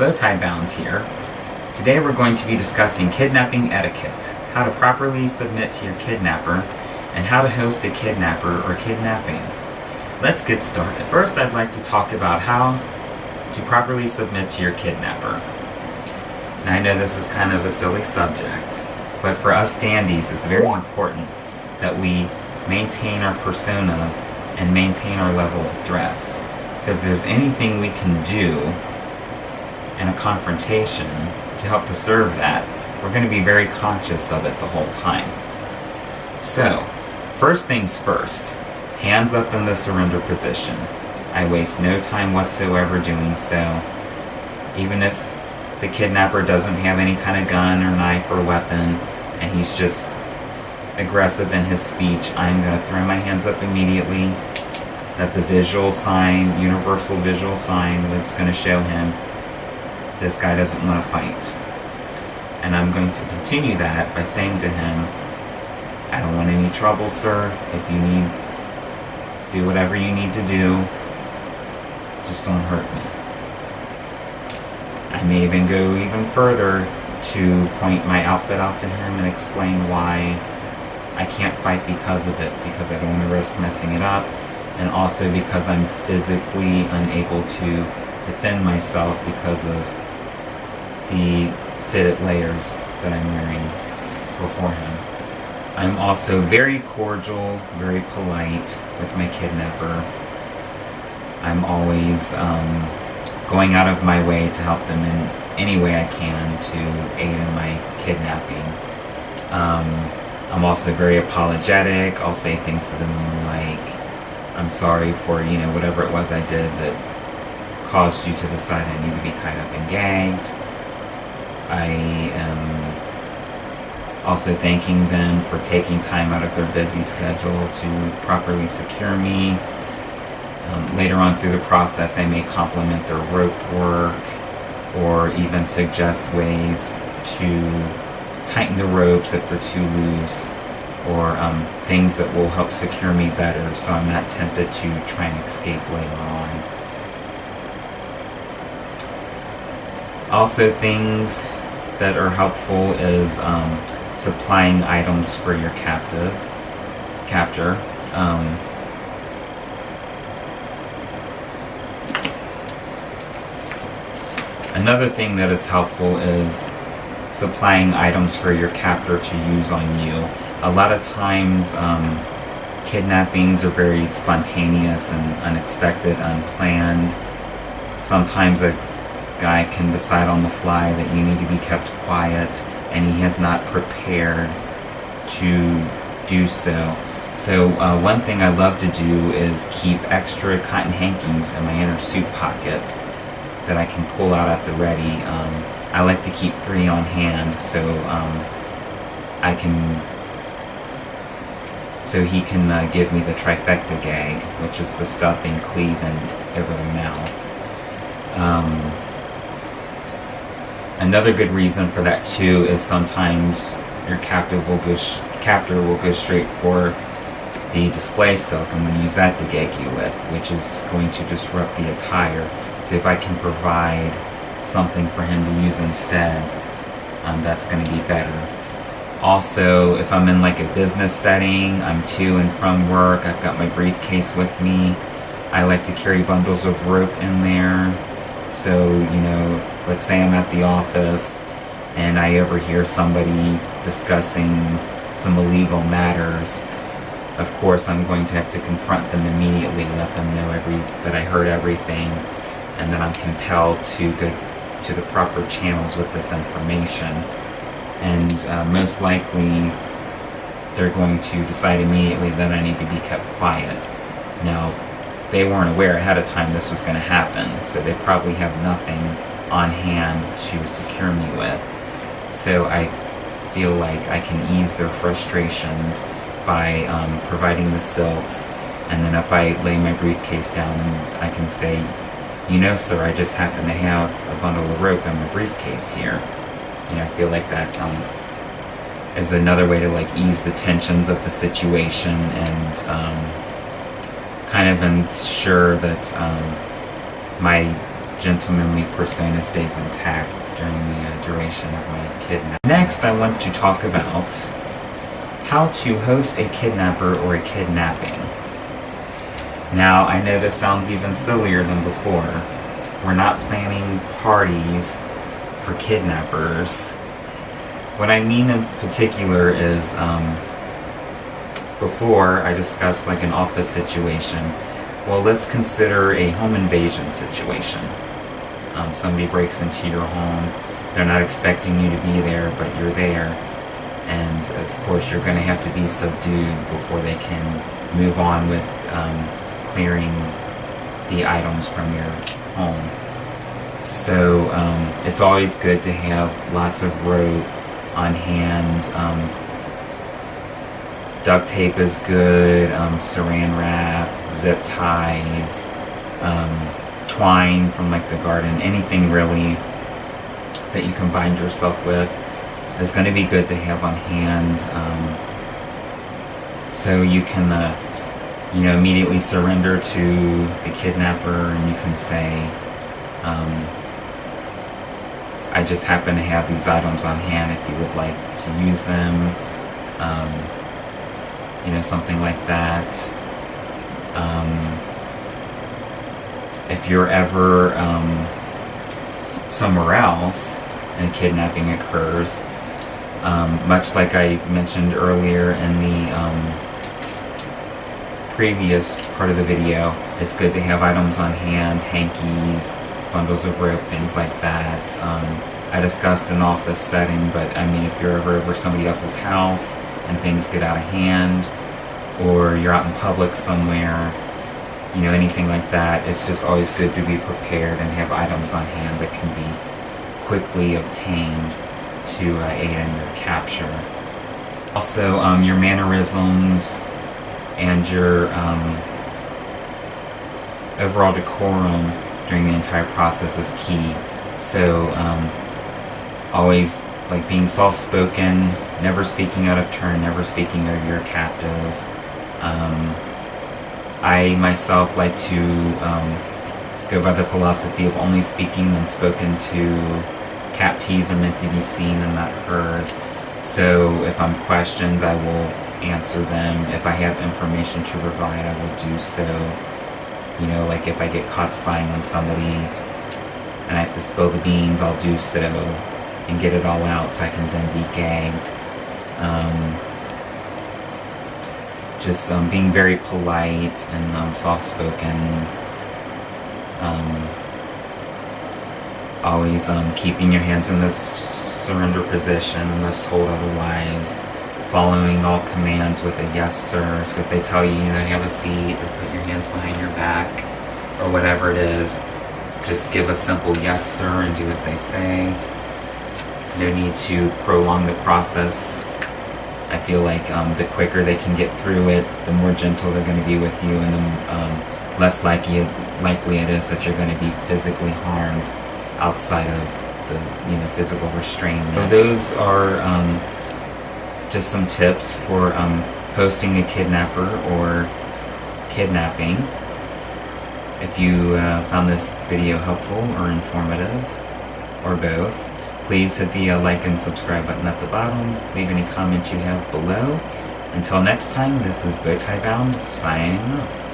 Bowtie Bound here. Today we're going to be discussing kidnapping etiquette, how to properly submit to your kidnapper, and how to host a kidnapper or kidnapping. Let's get started. First, I'd like to talk about how to properly submit to your kidnapper. Now, I know this is kind of a silly subject, but for us dandies, it's very important that we maintain our personas and maintain our level of dress. So if there's anything we can do in a confrontation to help preserve that, we're going to be very conscious of it the whole time. So, first things first, hands up in the surrender position. I waste no time whatsoever doing so. Even if the kidnapper doesn't have any kind of gun or knife or weapon, and he's just aggressive in his speech, I'm going to throw my hands up immediately. That's a visual sign, universal visual sign that's going to show him this guy doesn't want to fight. And I'm going to continue that by saying to him, I don't want any trouble, sir. If you need, do whatever you need to do. Just don't hurt me. I may even go even further to point my outfit out to him and explain why I can't fight because of it, because I don't want to risk messing it up, and also because I'm physically unable to defend myself because of the fitted layers that I'm wearing before him. I'm also very cordial, very polite with my kidnapper. I'm always going out of my way to help them in any way I can to aid in my kidnapping. I'm also very apologetic. I'll say things to them like, I'm sorry for, whatever it was I did that caused you to decide I need to be tied up and gagged. I am also thanking them for taking time out of their busy schedule to properly secure me. Later on through the process, I may compliment their rope work or even suggest ways to tighten the ropes if they're too loose, or things that will help secure me better so I'm not tempted to try and escape later on. Also, things that are helpful is supplying items for your captor. Another thing that is helpful is supplying items for your captor to use on you. A lot of times, kidnappings are very spontaneous and unexpected, unplanned. Sometimes a guy can decide on the fly that you need to be kept quiet, and he has not prepared to do so. So one thing I love to do is keep extra cotton hankies in my inner suit pocket that I can pull out at the ready. I like to keep 3 on hand so he can give me the trifecta gag, which is the stuffing, cleave, and over the mouth. Another good reason for that too is sometimes your captor will go straight for the display silk and want to use that to gag you with, which is going to disrupt the attire. So if I can provide something for him to use instead, that's going to be better. Also, if I'm in like a business setting, I'm to and from work, I've got my briefcase with me, I like to carry bundles of rope in there. So, let's say I'm at the office and I overhear somebody discussing some illegal matters. Of course, I'm going to have to confront them immediately, let them know that I heard everything, and that I'm compelled to go to the proper channels with this information. And most likely, they're going to decide immediately that I need to be kept quiet. Now, they weren't aware ahead of time this was going to happen, so they probably have nothing on hand to secure me with. So I feel like I can ease their frustrations by providing the silks, and then if I lay my briefcase down, I can say, sir, I just happen to have a bundle of rope in my briefcase here. I feel like that is another way to ease the tensions of the situation and kind of ensure that my gentlemanly persona stays intact during the duration of my kidnapping. Next, I want to talk about how to host a kidnapper or a kidnapping. Now, I know this sounds even sillier than before. We're not planning parties for kidnappers. What I mean in particular is, before I discussed like an office situation. Well, let's consider a home invasion situation. Somebody breaks into your home. They're not expecting you to be there, but you're there. And of course, you're going to have to be subdued before they can move on with clearing the items from your home. So it's always good to have lots of rope on hand. Duct tape is good, saran wrap, zip ties, twine from like the garden, anything really that you can bind yourself with is going to be good to have on hand, so you can immediately surrender to the kidnapper, and you can say, I just happen to have these items on hand if you would like to use them, something like that. If you're ever somewhere else and a kidnapping occurs, much like I mentioned earlier in the previous part of the video, it's good to have items on hand, hankies, bundles of rope, things like that. I discussed an office setting, but I mean, if you're ever over somebody else's house and things get out of hand, or you're out in public somewhere, anything like that, it's just always good to be prepared and have items on hand that can be quickly obtained to aid in your capture. Also, your mannerisms and your overall decorum during the entire process is key. So always like being soft-spoken, never speaking out of turn, never speaking over your captive. I myself like to go by the philosophy of only speaking when spoken to. Captees are meant to be seen and not heard. So if I'm questioned, I will answer them. If I have information to provide, I will do so. Like if I get caught spying on somebody and I have to spill the beans, I'll do so and get it all out so I can then be gagged. Just being very polite and soft-spoken. Always keeping your hands in this surrender position unless told otherwise. Following all commands with a yes sir. So if they tell you, have a seat or put your hands behind your back or whatever it is, just give a simple yes sir and do as they say. No need to prolong the process. I feel like the quicker they can get through it, the more gentle they're going to be with you, and the less likely it is that you're going to be physically harmed outside of the physical restraint. So those are just some tips for hosting a kidnapper or kidnapping. If you found this video helpful or informative, or both, please hit the like and subscribe button at the bottom. Leave any comments you have below. Until next time, this is Bowtie Bound signing off.